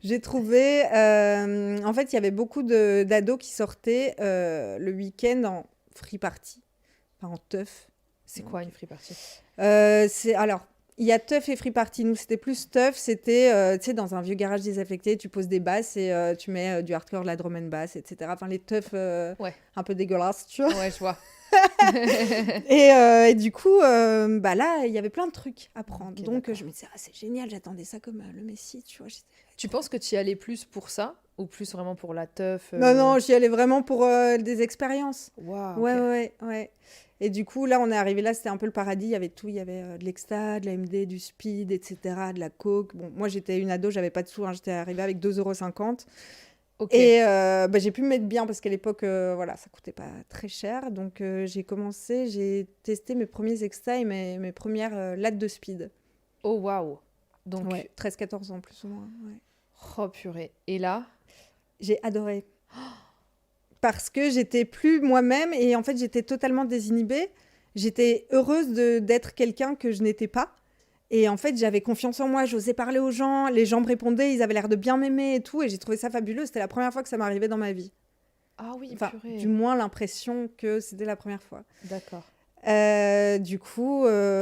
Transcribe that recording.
j'ai trouvé... en fait, il y avait beaucoup d'ados qui sortaient le week-end en free party, enfin en teuf. C'est Donc, quoi une free party? alors, il y a teuf et free party. Nous, c'était plus teuf. C'était, tu sais, dans un vieux garage désaffecté, tu poses des basses et tu mets du hardcore, de la drum and bass, etc. Enfin, les teufs Ouais, un peu dégueulasses, tu vois. ouais, je vois. Et du coup, bah là, il y avait plein de trucs à prendre. Ok, Donc, d'accord. je me disais, ah, c'est génial, j'attendais ça comme le Messie, tu vois. Tu penses que tu y allais plus pour ça ou plus vraiment pour la teuf Non, non, j'y allais vraiment pour des expériences. Waouh, Ouais, ok. ouais, ouais. Et du coup, là, on est arrivé là, c'était un peu le paradis. Il y avait tout. Il y avait de l'exta, de la MD, du speed, etc., de la coke. Bon, moi, j'étais une ado, j'avais pas de sous, hein, j'étais arrivée avec 2,50 €. Ok. Et bah, j'ai pu me mettre bien parce qu'à l'époque, voilà, ça coûtait pas très cher. Donc, j'ai testé mes premiers extas et mes premières lattes de speed. Oh, waouh. Ouais, Donc, 13, 14 ans plus ou moins. Ouais. oh purée. Et là? J'ai adoré. Parce que j'étais plus moi-même et en fait, j'étais totalement désinhibée. J'étais heureuse d'être quelqu'un que je n'étais pas. Et en fait, j'avais confiance en moi, j'osais parler aux gens, les gens me répondaient, ils avaient l'air de bien m'aimer et tout. Et j'ai trouvé ça fabuleux. C'était la première fois que ça m'arrivait dans ma vie. Ah oui, Enfin, du purée. moins l'impression que c'était la première fois. D'accord. Du coup,